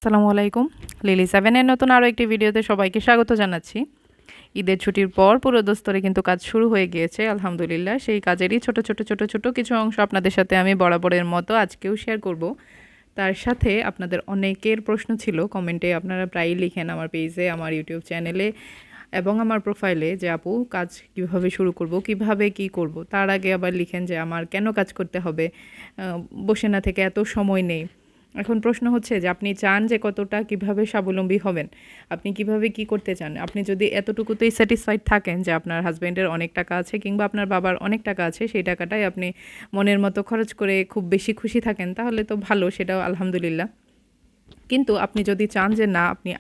আসসালামু আলাইকুম। লিলি সেভেনের নতুন আরও একটি ভিডিওতে সবাইকে স্বাগত জানাচ্ছি। ঈদের ছুটির পর পুরো দস্তরে কিন্তু কাজ শুরু হয়ে গিয়েছে আলহামদুলিল্লাহ। সেই কাজেরই ছোট ছোট কিছু অংশ আপনাদের সাথে আমি বরাবরের মতো আজকেও শেয়ার করব। তার সাথে আপনাদের অনেকের প্রশ্ন ছিল কমেন্টে, আপনারা প্রায়ই লিখেন আমার পেজে, আমার ইউটিউব চ্যানেলে এবং আমার প্রোফাইলে যে আপু কাজ কিভাবে শুরু করব, কিভাবে কি করব। তার আগে আবার লিখেন যে আমার কেন কাজ করতে হবে, বসে না থেকে এত সময় নেই। এখন প্রশ্ন হচ্ছে যে আপনি চান যে কতটা কিভাবে স্বাবলম্বী হবেন, আপনি কিভাবে কি করতে চান। আপনি যদি এতটুকুতেই স্যাটিসফাইড থাকেন যে আপনার হাজব্যান্ডের অনেক টাকা আছে কিংবা আপনার বাবার অনেক টাকা আছে, সেই টাকাটাই আপনি মনের মতো খরচ করে খুব বেশি খুশি থাকেন, তাহলে তো ভালো, সেটাও আলহামদুলিল্লাহ। কিন্তু আপনি যদি চান যে না, আপনি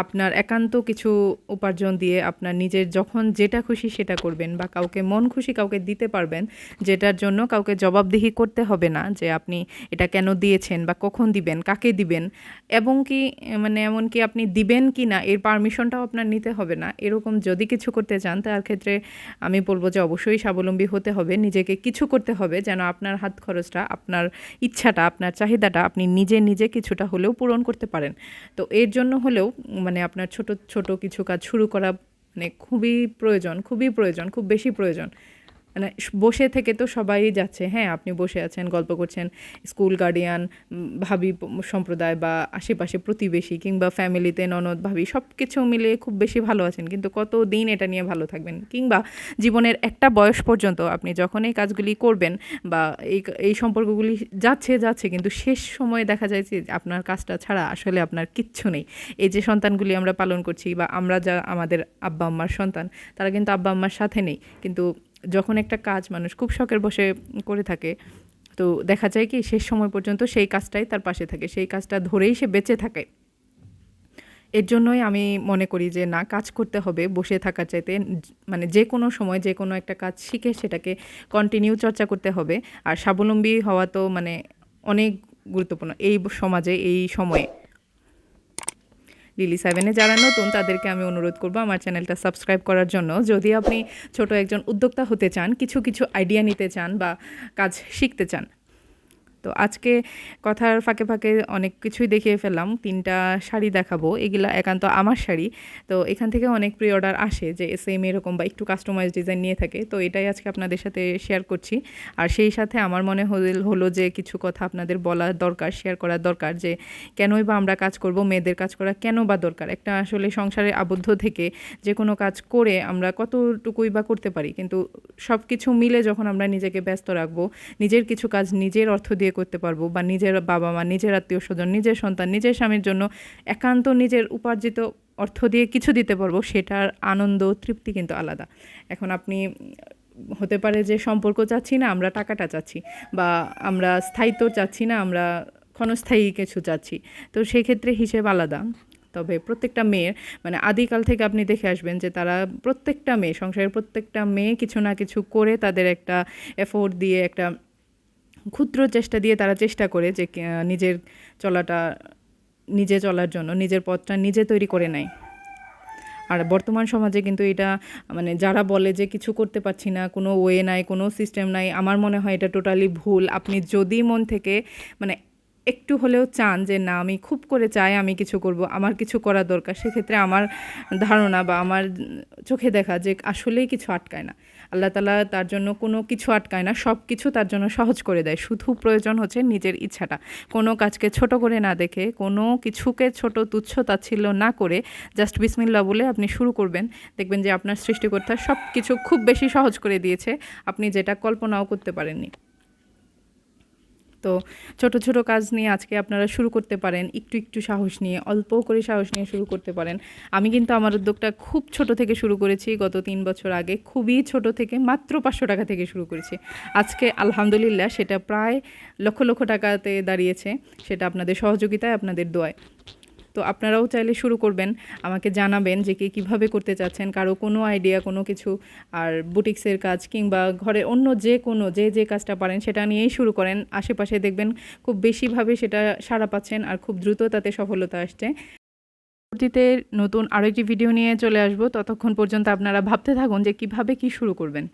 আপনার একান্ত কিছু উপার্জন দিয়ে আপনার নিজের যখন যেটা খুশি সেটা করবেন, বা কাউকে মন খুশি কাউকে দিতে পারবেন, যেটার জন্য কাউকে জবাবদিহি করতে হবে না যে আপনি এটা কেন দিয়েছেন বা কখন দিবেন, কাকে দিবেন, এবং কি মানে এমনকি আপনি দিবেন কি না এর পারমিশনটাও আপনার নিতে হবে না, এরকম যদি কিছু করতে চান, তার ক্ষেত্রে আমি বলবো যে অবশ্যই স্বাবলম্বী হতে হবে, নিজেকে কিছু করতে হবে যেন আপনার হাত খরচটা, আপনার ইচ্ছাটা, আপনার চাহিদাটা আপনি নিজে নিজে কিছুটা হলেও পূরণ করতে পারেন। তো এর জন্য হলেও মানে আপনার ছোট ছোট কিছু কাজ শুরু করা মানে খুবই প্রয়োজন, খুবই প্রয়োজন, খুব বেশি প্রয়োজন। মানে বসে থেকে তো সবাই যাচ্ছে, হ্যাঁ আপনি বসে আছেন, গল্প করছেন, স্কুল গার্ডিয়ান, ভাবি সম্প্রদায় বা আশেপাশে প্রতিবেশী কিংবা ফ্যামিলিতে ননদ ভাবি সব কিছু মিলিয়ে খুব বেশি ভালো আছেন, কিন্তু কত দিন এটা নিয়ে ভালো থাকবেন? কিংবা জীবনের একটা বয়স পর্যন্ত আপনি যখন এই কাজগুলি করবেন বা এই সম্পর্কগুলি যাচ্ছে যাচ্ছে, কিন্তু শেষ সময়ে দেখা যায় যে আপনার কাজটা ছাড়া আসলে আপনার কিচ্ছু নেই। এই যে সন্তানগুলি আমরা পালন করছি বা আমরা যা আমাদের আব্বা আম্মার সন্তান, তারা কিন্তু আব্বা আম্মার সাথে নেই, কিন্তু যখন একটা কাজ মানুষ খুব শখের বসে করে থাকে, তো দেখা যায় কি শেষ সময় পর্যন্ত সেই কাজটাই তার পাশে থাকে, সেই কাজটা ধরেই সে বেঁচে থাকে। এর জন্যই আমি মনে করি যে না, কাজ করতে হবে বসে থাকার চাইতে, মানে যে কোনো সময় যে কোনো একটা কাজ শিখে সেটাকে কন্টিনিউ চর্চা করতে হবে। আর স্বাবলম্বী হওয়া তো মানে অনেক গুরুত্বপূর্ণ এই সমাজে, এই সময়ে। লিলি সেভেনে যারা নতুন তাদেরকে আমি অনুরোধ করব আমার চ্যানেলটা সাবস্ক্রাইব করার জন্য, যদি আপনি ছোট একজন উদ্যোক্তা হতে চান, কিছু কিছু আইডিয়া নিতে চান বা কাজ শিখতে চান। তো আজকে কথার ফাঁকে ফাঁকে অনেক কিছুই দেখিয়ে ফেললাম। 3টা শাড়ি দেখাবো, এগুলা একান্ত আমার শাড়ি। তো এখান থেকে অনেক প্রি অর্ডার আসে যে সেম এরকম বা একটু কাস্টমাইজ ডিজাইন নিয়ে থাকে, তো এটাই আজকে আপনাদের সাথে শেয়ার করছি। আর সেই সাথে আমার মনে হলো যে কিছু কথা আপনাদের বলা দরকার, শেয়ার করা দরকার, যে কেনই বা আমরা কাজ করব, মেয়েদের কাজ করা কেন বা দরকার। একটা আসলে সংসারে আবদ্ধ থেকে যে কোনো কাজ করে আমরা কতটুকুই বা করতে পারি, কিন্তু সব কিছু মিলে যখন আমরা নিজেকে ব্যস্ত রাখবো, নিজের কিছু কাজ নিজের অর্থ দিয়ে করতে পারবো, বা নিজের বাবা মা, নিজের আত্মীয় স্বজন, নিজের সন্তান, নিজের স্বামীর জন্য একান্ত নিজের উপার্জিত অর্থ দিয়ে কিছু দিতে পারবো, সেটার আনন্দ তৃপ্তি কিন্তু আলাদা। এখন আপনি হতে পারে যে সম্পর্ক চাচ্ছি না, আমরা টাকাটা চাচ্ছি, বা আমরা স্থায়িত্ব চাচ্ছি না, আমরা ক্ষণস্থায়ী কিছু চাচ্ছি, তো সেই ক্ষেত্রে হিসেব আলাদা। তবে প্রত্যেকটা মেয়ের মানে আদিকাল থেকে আপনি দেখে আসবেন যে তারা প্রত্যেকটা মেয়ে, সংসারের প্রত্যেকটা মেয়ে কিছু না কিছু করে তাদের একটা এফোর্ট দিয়ে, একটা ক্ষুদ্র চেষ্টা দিয়ে তারা চেষ্টা করে যে নিজের চলাটা নিজে চলার জন্য নিজের পথটা নিজে তৈরি করে নেয়। আর বর্তমান সমাজে কিন্তু এটা মানে যারা বলে যে কিছু করতে পারছি না, কোনো ওয়ে নাই, কোনো সিস্টেম নাই, আমার মনে হয় এটা টোটালি ভুল। আপনি যদি মন থেকে মানে একটু হলেও চান যে না আমি খুব করে চাই আমি কিছু করব, আমার কিছু করা দরকার, সেক্ষেত্রে আমার ধারণা বা আমার চোখে দেখা যে আসলেই কিছু আটকায় না। আল্লাহ তাআলা তার জন্য কোনো কিছু আটকায় না, সব কিছু তার জন্য সহজ করে দেয়। শুধু প্রয়োজন হচ্ছে নিজের ইচ্ছাটা। কোনো কাজকে ছোট করে না দেখে, কোনো কিছুকে ছোট তুচ্ছ তাচ্ছিল্য না করে জাস্ট বিসমিল্লাহ বলে আপনি শুরু করবেন। দেখবেন যে আপনার সৃষ্টিকর্তা সব কিছু খুব বেশি সহজ করে দিয়েছে, আপনি যেটা কল্পনাও করতে পারেননি। তো ছোট ছোট কাজ নিয়ে আজকে আপনারা শুরু করতে পারেন, একটু একটু সাহস নিয়ে, অল্প করে সাহস নিয়ে শুরু করতে পারেন। আমি কিন্তু আমার উদ্যোগটা খুব ছোট থেকে শুরু করেছি, গত 3 বছর আগে খুবই ছোট থেকে, মাত্র 500 টাকা থেকে শুরু করেছি। আজকে আলহামদুলিল্লাহ সেটা প্রায় লক্ষ লক্ষ টাকাতে দাঁড়িয়েছে, সেটা আপনাদের সহযোগিতায়, আপনাদের দোয়ায়। তো আপনারাও চাইলে শুরু করবেন, আমাকে জানাবেন যে কে কীভাবে করতে চাচ্ছেন, কারো কোনো আইডিয়া কোনো কিছু। আর বুটিক্সের কাজ কিংবা ঘরে অন্য যে কোনো যে কাজটা পারেন সেটা নিয়েই শুরু করেন, আশেপাশে দেখবেন খুব বেশিভাবে সেটা সাড়া পাচ্ছেন আর খুব দ্রুত তাতে সফলতা আসছে। পরবর্তীতে নতুন আরও একটি ভিডিও নিয়ে চলে আসবো, ততক্ষণ পর্যন্ত আপনারা ভাবতে থাকুন যে কিভাবে কি শুরু করবেন।